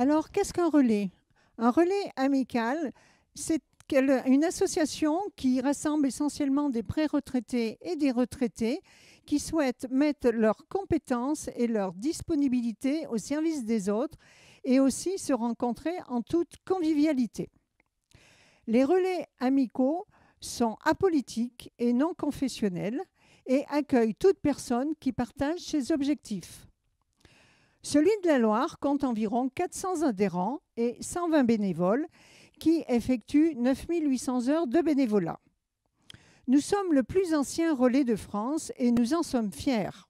Alors, qu'est-ce qu'un relais? Un relais amical, c'est une association qui rassemble essentiellement des pré-retraités et des retraités qui souhaitent mettre leurs compétences et leur disponibilité au service des autres et aussi se rencontrer en toute convivialité. Les relais amicaux sont apolitiques et non confessionnels et accueillent toute personne qui partage ces objectifs. Celui de la Loire compte environ 400 adhérents et 120 bénévoles qui effectuent 9 800 heures de bénévolat. Nous sommes le plus ancien relais de France et nous en sommes fiers.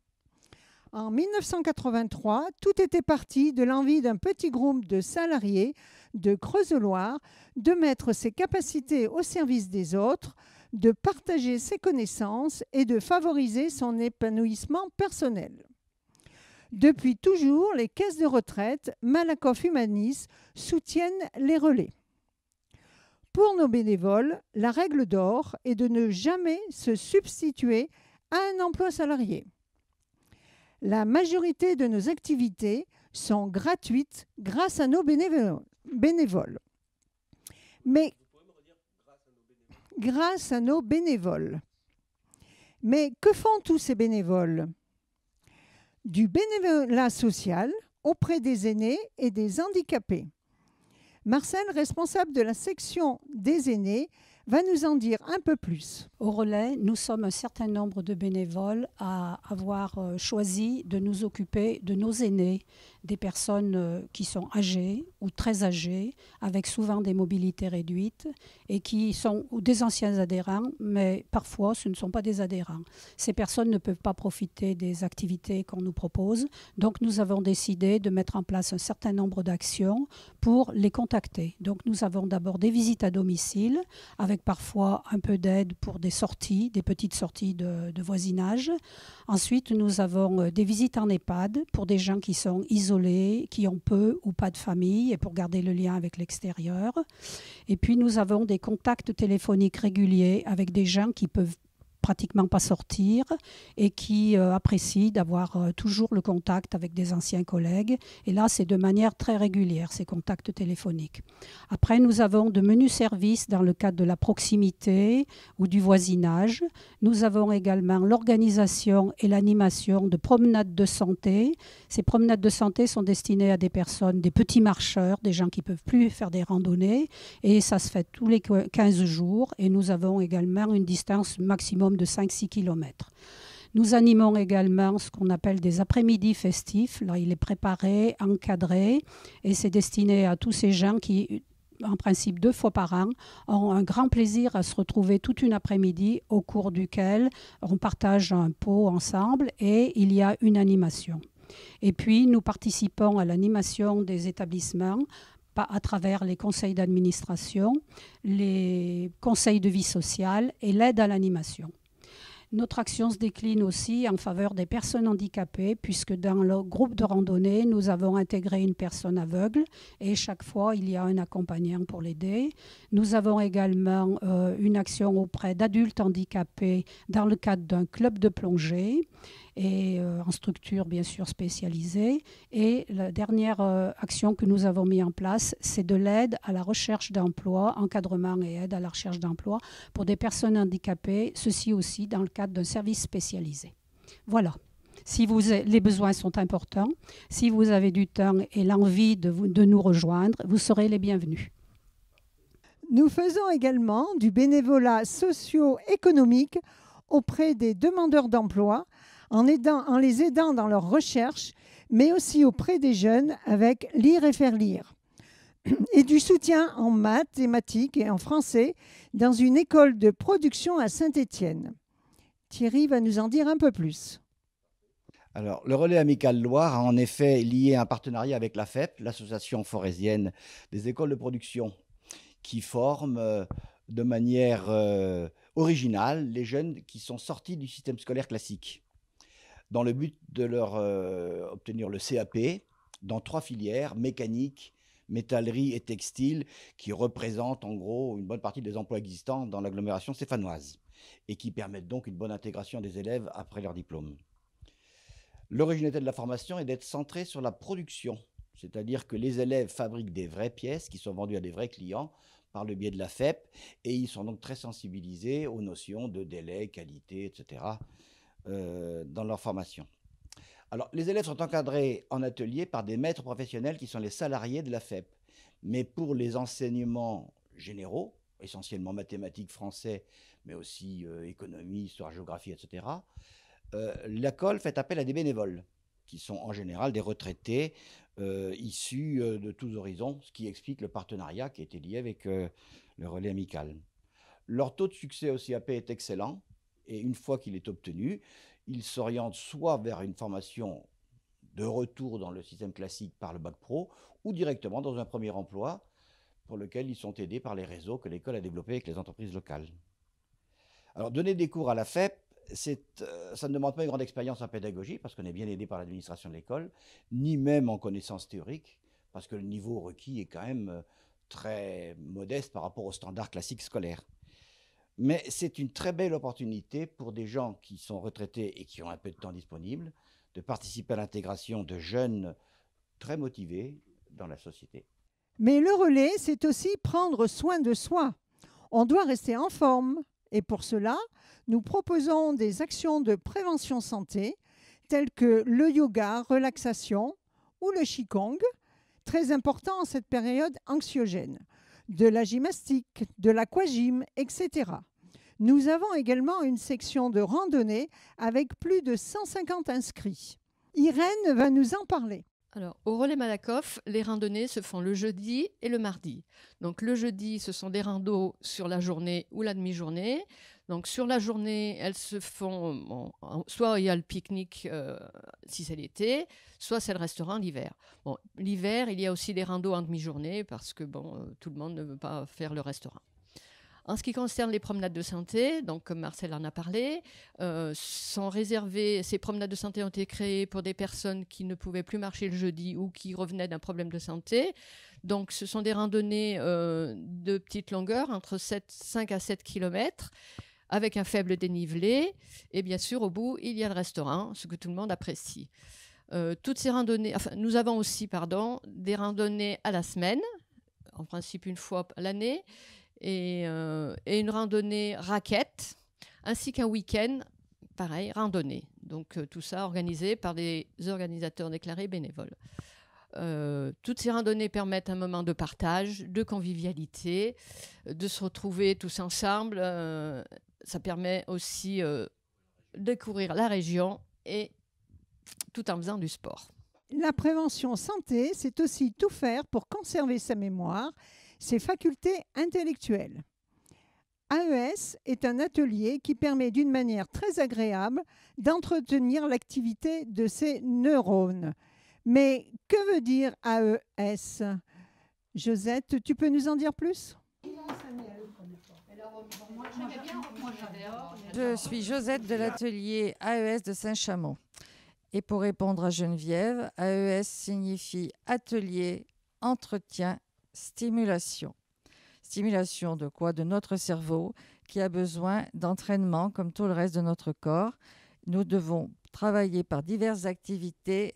En 1983, tout était parti de l'envie d'un petit groupe de salariés de Creuse-Loire de mettre ses capacités au service des autres, de partager ses connaissances et de favoriser son épanouissement personnel. Depuis toujours, les caisses de retraite Malakoff Humanis soutiennent les relais. Pour nos bénévoles, la règle d'or est de ne jamais se substituer à un emploi salarié. La majorité de nos activités sont gratuites grâce à nos bénévoles. Mais grâce à nos bénévoles. Mais que font tous ces bénévoles? Du bénévolat social auprès des aînés et des handicapés. Marcel, responsable de la section des aînés, va nous en dire un peu plus. Au relais, nous sommes un certain nombre de bénévoles à avoir choisi de nous occuper de nos aînés, des personnes qui sont âgées ou très âgées, avec souvent des mobilités réduites et qui sont des anciens adhérents, mais parfois ce ne sont pas des adhérents. Ces personnes ne peuvent pas profiter des activités qu'on nous propose, donc nous avons décidé de mettre en place un certain nombre d'actions pour les contacter. Donc nous avons d'abord des visites à domicile, avec parfois un peu d'aide pour des sorties, des petites sorties de voisinage. Ensuite, nous avons des visites en EHPAD pour des gens qui sont isolés, qui ont peu ou pas de famille et pour garder le lien avec l'extérieur. Et puis, nous avons des contacts téléphoniques réguliers avec des gens qui peuvent pratiquement pas sortir et qui apprécient d'avoir toujours le contact avec des anciens collègues. Et là, c'est de manière très régulière, ces contacts téléphoniques. Après, nous avons de menus services dans le cadre de la proximité ou du voisinage. Nous avons également l'organisation et l'animation de promenades de santé. Ces promenades de santé sont destinées à des personnes, des petits marcheurs, des gens qui ne peuvent plus faire des randonnées. Et ça se fait tous les 15 jours. Et nous avons également une distance maximum de 5-6 km. Nous animons également ce qu'on appelle des après-midi festifs. Là, il est préparé, encadré, et c'est destiné à tous ces gens qui, en principe 2 fois par an, ont un grand plaisir à se retrouver toute une après-midi au cours duquel on partage un pot ensemble et il y a une animation. Et puis, nous participons à l'animation des établissements à travers les conseils d'administration, les conseils de vie sociale et l'aide à l'animation. Notre action se décline aussi en faveur des personnes handicapées, puisque dans le groupe de randonnée, nous avons intégré une personne aveugle et chaque fois, il y a un accompagnant pour l'aider. Nous avons également une action auprès d'adultes handicapés dans le cadre d'un club de plongée et en structure bien sûr spécialisée. Et la dernière action que nous avons mis en place, c'est de l'aide à la recherche d'emploi, encadrement et aide à la recherche d'emploi pour des personnes handicapées, ceci aussi dans le cadre d'un service spécialisé. Voilà. Si les besoins sont importants, si vous avez du temps et l'envie de nous rejoindre, vous serez les bienvenus. Nous faisons également du bénévolat socio-économique auprès des demandeurs d'emploi, en les aidant dans leur recherche, mais aussi auprès des jeunes avec Lire et faire lire. Et du soutien en mathématiques et en français dans une école de production à Saint-Étienne. Thierry va nous en dire un peu plus. Alors, le relais amical Loire a en effet lié un partenariat avec la FEP, l'association forésienne des écoles de production, qui forme de manière originale les jeunes qui sont sortis du système scolaire classique, dans le but de leur obtenir le CAP dans 3 filières, mécanique, métallerie et textile, qui représentent en gros une bonne partie des emplois existants dans l'agglomération stéphanoise et qui permettent donc une bonne intégration des élèves après leur diplôme. L'originalité de la formation est d'être centrée sur la production, C'est-à-dire que les élèves fabriquent des vraies pièces qui sont vendues à des vrais clients par le biais de la FEP, et ils sont donc très sensibilisés aux notions de délai, qualité, etc. Dans leur formation. Alors, les élèves sont encadrés en atelier par des maîtres professionnels qui sont les salariés de la FEP. Mais pour les enseignements généraux, essentiellement mathématiques, français, mais aussi économie, histoire, géographie, etc., l'école fait appel à des bénévoles, qui sont en général des retraités issus de tous horizons, ce qui explique le partenariat qui a été lié avec le relais amical. Leur taux de succès au CAP est excellent, et une fois qu'il est obtenu, ils s'orientent soit vers une formation de retour dans le système classique par le bac pro, ou directement dans un premier emploi pour lequel ils sont aidés par les réseaux que l'école a développés avec les entreprises locales. Alors, donner des cours à la FEP, ça ne demande pas une grande expérience en pédagogie, parce qu'on est bien aidé par l'administration de l'école, ni même en connaissances théoriques, parce que le niveau requis est quand même très modeste par rapport aux standards classiques scolaires. Mais c'est une très belle opportunité pour des gens qui sont retraités et qui ont un peu de temps disponible de participer à l'intégration de jeunes très motivés dans la société. Mais le relais, c'est aussi prendre soin de soi. On doit rester en forme. Et pour cela, nous proposons des actions de prévention santé, telles que le yoga, relaxation ou le qigong, très important en cette période anxiogène, de la gymnastique, de l'aquagym, etc. Nous avons également une section de randonnée avec plus de 150 inscrits. Irène va nous en parler. Alors, au relais Malakoff, les randonnées se font le jeudi et le mardi. Donc, le jeudi, ce sont des randos sur la journée ou la demi-journée. Donc, sur la journée, elles se font, soit il y a le pique-nique si c'est l'été, soit c'est le restaurant l'hiver. Bon, l'hiver, il y a aussi des randos en demi-journée parce que tout le monde ne veut pas faire le restaurant. En ce qui concerne les promenades de santé, donc comme Marcel en a parlé, sont réservées, ces promenades de santé ont été créées pour des personnes qui ne pouvaient plus marcher le jeudi ou qui revenaient d'un problème de santé. Donc ce sont des randonnées de petite longueur, entre 5 à 7 km, avec un faible dénivelé. Et bien sûr, au bout, il y a le restaurant, ce que tout le monde apprécie. Toutes ces randonnées, nous avons aussi des randonnées à la semaine, en principe une fois à l'année, et une randonnée raquette, ainsi qu'un week-end, pareil, randonnée. Donc tout ça organisé par des organisateurs déclarés bénévoles. Toutes ces randonnées permettent un moment de partage, de convivialité, de se retrouver tous ensemble. Ça permet aussi de découvrir la région et tout en faisant du sport. La prévention santé, c'est aussi tout faire pour conserver sa mémoire, ses facultés intellectuelles. AES est un atelier qui permet d'une manière très agréable d'entretenir l'activité de ses neurones. Mais que veut dire AES? Josette, tu peux nous en dire plus? Je suis Josette de l'atelier AES de Saint-Chamond. Et pour répondre à Geneviève, AES signifie atelier, entretien, stimulation. Stimulation de quoi? De notre cerveau qui a besoin d'entraînement comme tout le reste de notre corps. Nous devons travailler par diverses activités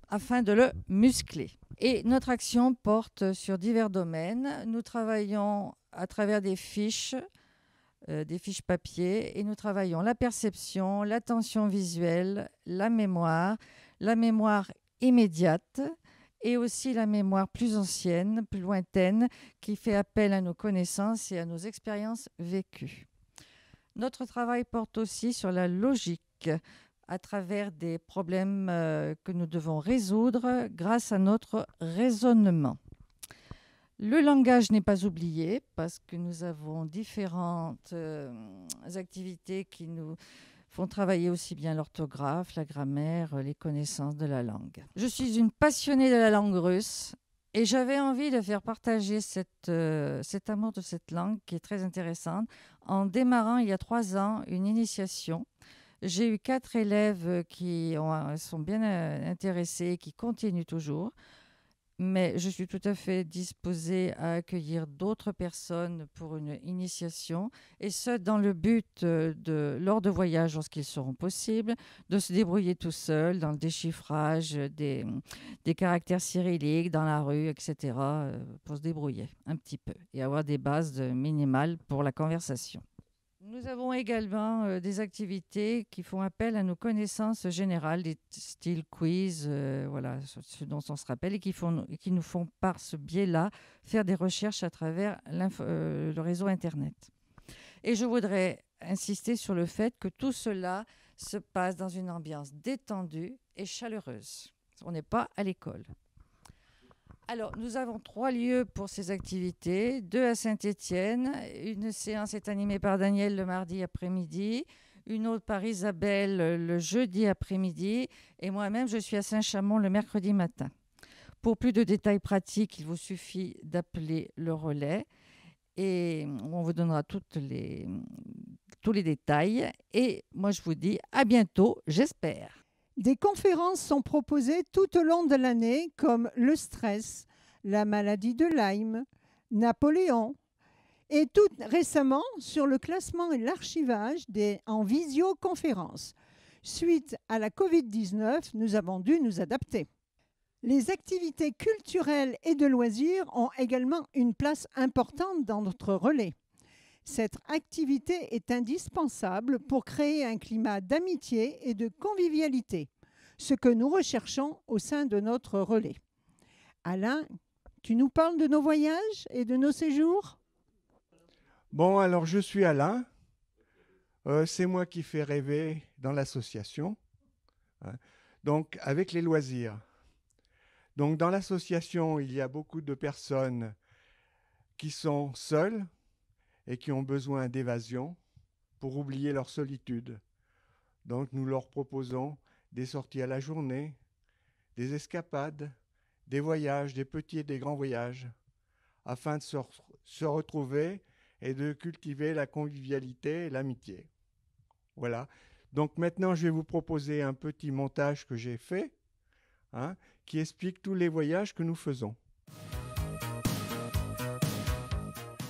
afin de le muscler. Et notre action porte sur divers domaines. Nous travaillons à travers des fiches papier, et nous travaillons la perception, l'attention visuelle, la mémoire immédiate, et aussi la mémoire plus ancienne, plus lointaine, qui fait appel à nos connaissances et à nos expériences vécues. Notre travail porte aussi sur la logique, à travers des problèmes que nous devons résoudre grâce à notre raisonnement. Le langage n'est pas oublié parce que nous avons différentes activités qui nous font travailler aussi bien l'orthographe, la grammaire, les connaissances de la langue. Je suis une passionnée de la langue russe et j'avais envie de faire partager cet amour de cette langue qui est très intéressante en démarrant il y a 3 ans une initiation. J'ai eu 4 élèves qui sont bien intéressés et qui continuent toujours. mais je suis tout à fait disposée à accueillir d'autres personnes pour une initiation, et ce, dans le but, lors de voyages, lorsqu'ils seront possibles, de se débrouiller tout seul dans le déchiffrage des caractères cyrilliques dans la rue, etc., pour se débrouiller un petit peu et avoir des bases minimales pour la conversation. Nous avons également des activités qui font appel à nos connaissances générales, des styles quiz, voilà, ce dont on se rappelle, et qui nous font par ce biais-là faire des recherches à travers le réseau Internet. Et je voudrais insister sur le fait que tout cela se passe dans une ambiance détendue et chaleureuse. On n'est pas à l'école. Alors, nous avons 3 lieux pour ces activités, 2 à Saint-Étienne. Une séance est animée par Daniel le mardi après-midi, une autre par Isabelle le jeudi après-midi, et moi-même, je suis à Saint-Chamond le mercredi matin. Pour plus de détails pratiques, il vous suffit d'appeler le relais et on vous donnera tous les détails. Et moi, je vous dis à bientôt, j'espère. Des conférences sont proposées tout au long de l'année comme le stress, la maladie de Lyme, Napoléon et tout récemment sur le classement et l'archivage en visioconférence. Suite à la Covid-19, nous avons dû nous adapter. Les activités culturelles et de loisirs ont également une place importante dans notre relais. Cette activité est indispensable pour créer un climat d'amitié et de convivialité, ce que nous recherchons au sein de notre relais. Alain, tu nous parles de nos voyages et de nos séjours ? Bon, alors je suis Alain. C'est moi qui fais rêver dans l'association, donc avec les loisirs. Donc dans l'association, il y a beaucoup de personnes qui sont seules et qui ont besoin d'évasion pour oublier leur solitude. Donc nous leur proposons des sorties à la journée, des escapades, des voyages, des petits et des grands voyages, afin de se retrouver et de cultiver la convivialité et l'amitié. Voilà. Donc maintenant, je vais vous proposer un petit montage que j'ai fait, qui explique tous les voyages que nous faisons.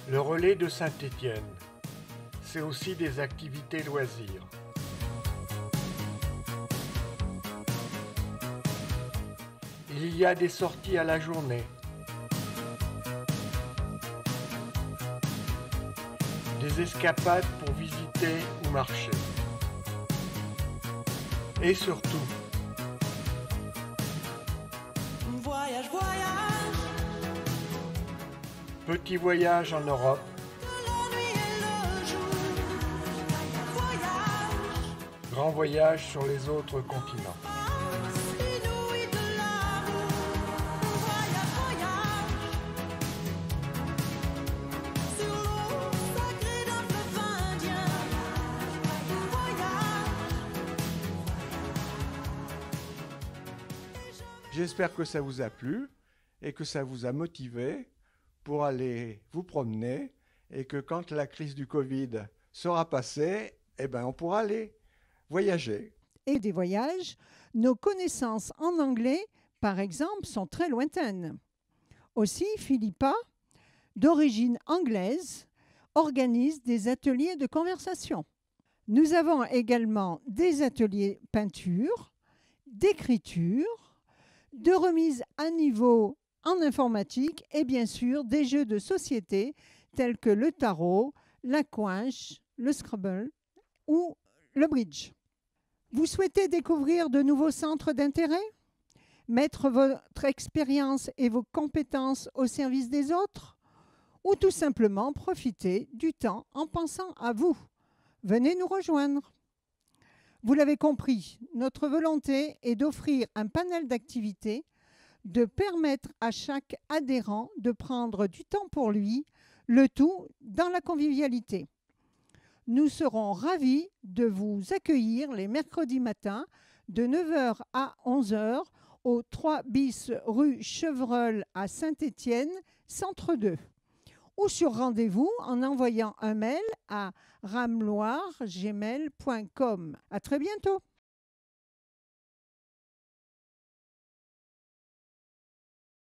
Le relais de Saint-Étienne, c'est aussi des activités loisirs. Il y a des sorties à la journée, des escapades pour visiter ou marcher. Et surtout, voyage, voyage, petit voyage en Europe, la nuit et le jour, voyage, grand voyage sur les autres continents. inouï de l'amour, voyage, voyage, sur l'eau sacrée d'un fleuve indien, voyage. J'espère que ça vous a plu et que ça vous a motivé pour aller vous promener et que quand la crise du Covid sera passée, on pourra aller voyager. Et des voyages, nos connaissances en anglais, par exemple, sont très lointaines. Aussi, Philippa, d'origine anglaise, organise des ateliers de conversation. Nous avons également des ateliers peinture, d'écriture, de remise à niveau en informatique et bien sûr des jeux de société tels que le tarot, la coinche, le Scrabble ou le bridge. Vous souhaitez découvrir de nouveaux centres d'intérêt? Mettre votre expérience et vos compétences au service des autres? Ou tout simplement profiter du temps en pensant à vous? Venez nous rejoindre. Vous l'avez compris, notre volonté est d'offrir un panel d'activités, de permettre à chaque adhérent de prendre du temps pour lui, le tout dans la convivialité. Nous serons ravis de vous accueillir les mercredis matins de 9h à 11h au 3 bis rue Chevreul à Saint-Étienne, Centre 2. Ou sur rendez-vous en envoyant un mail à ramloire@gmail.com. À très bientôt.